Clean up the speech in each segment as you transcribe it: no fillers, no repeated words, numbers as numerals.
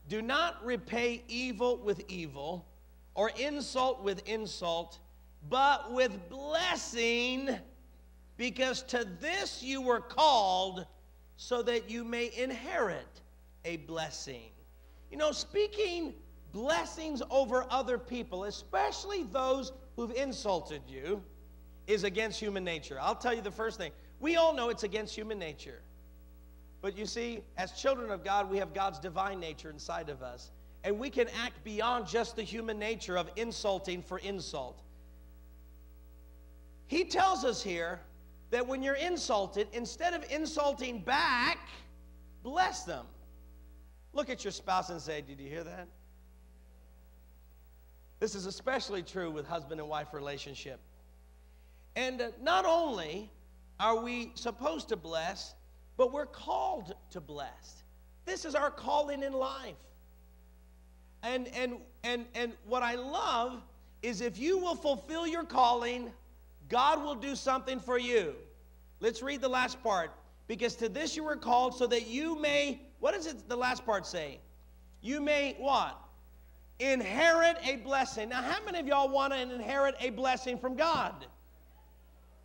Do not repay evil with evil or insult with insult, but with blessing, because to this you were called, so that you may inherit a blessing. You know, speaking blessings over other people, especially those who've insulted you, is against human nature. I'll tell you the first thing. We all know it's against human nature. But you see, as children of God, we have God's divine nature inside of us. And we can act beyond just the human nature of insulting for insult. He tells us here that when you're insulted, instead of insulting back, bless them. Look at your spouse and say, did you hear that? This is especially true with husband and wife relationship. And not only are we supposed to bless, but we're called to bless. This is our calling in life. And what I love is if you will fulfill your calling, God will do something for you. Let's read the last part. Because to this you were called, so that you may, what does the last part say? You may what? Inherit a blessing. Now, how many of y'all want to inherit a blessing from God?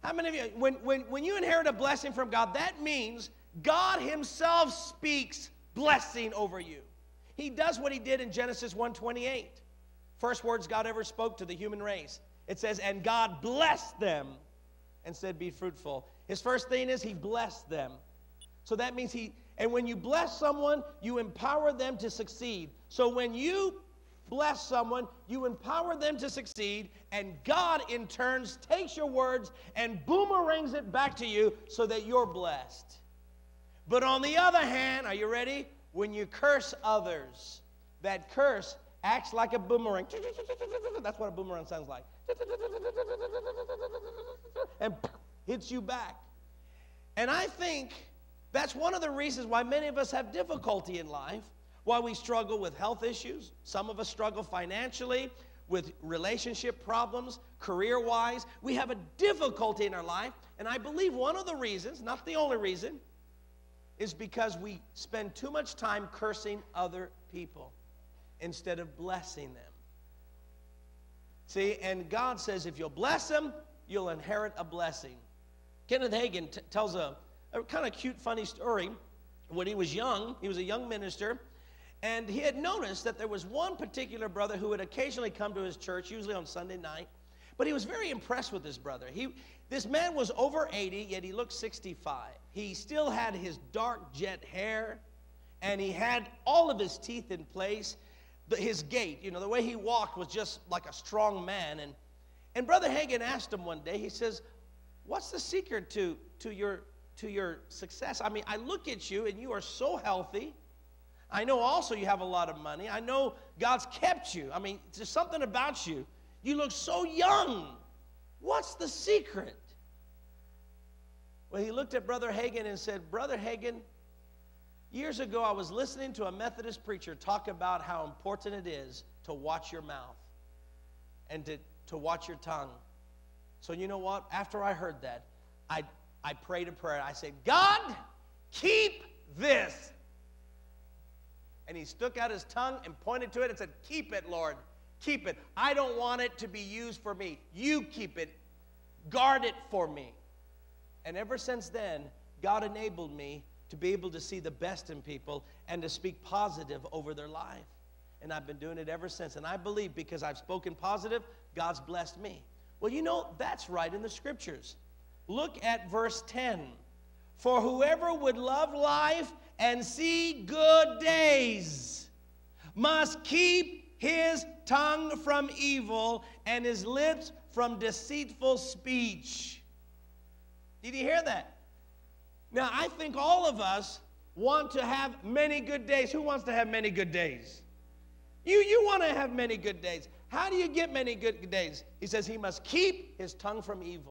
How many of you, when you inherit a blessing from God, that means God himself speaks blessing over you. He does what he did in Genesis 1:28. First words God ever spoke to the human race. It says, and God blessed them and said, be fruitful. His first thing is he blessed them. So that means and when you bless someone, you empower them to succeed. So when you bless someone, you empower them to succeed, and God in turn takes your words and boomerangs it back to you so that you're blessed. But on the other hand, are you ready? When you curse others, that curse acts like a boomerang. That's what a boomerang sounds like. And hits you back. And I think that's one of the reasons why many of us have difficulty in life, why we struggle with health issues. Some of us struggle financially, with relationship problems, career-wise. We have a difficulty in our life, and I believe one of the reasons, not the only reason, is because we spend too much time cursing other people instead of blessing them. See, and God says if you'll bless them, you'll inherit a blessing. Kenneth Hagin tells a kind of cute, funny story. When he was young, he was a young minister, and he had noticed that there was one particular brother who would occasionally come to his church, usually on Sunday night, but he was very impressed with this brother. This man was over 80, yet he looked 65. He still had his dark jet hair, and he had all of his teeth in place. His gait, the way he walked was just like a strong man. And Brother Hagin asked him one day, he says, what's the secret to your success? I mean, I look at you, and you are so healthy. I know also you have a lot of money. I know God's kept you. I mean, there's something about you. You look so young. What's the secret? Well, he looked at Brother Hagin and said, Brother Hagin, years ago I was listening to a Methodist preacher talk about how important it is to watch your mouth and to watch your tongue. So you know what? After I heard that, I prayed a prayer. I said, God, keep this. And he stuck out his tongue and pointed to it and said, keep it, Lord. Keep it. I don't want it to be used for me. You keep it. Guard it for me. And ever since then, God enabled me to be able to see the best in people and to speak positive over their life. And I've been doing it ever since. And I believe because I've spoken positive, God's blessed me. Well, that's right in the scriptures. Look at verse 10. For whoever would love life and see good days must keep his tongue from evil and his lips from deceitful speech. Did you hear that? Now, I think all of us want to have many good days. Who wants to have many good days? You want to have many good days. How do you get many good days? He says he must keep his tongue from evil.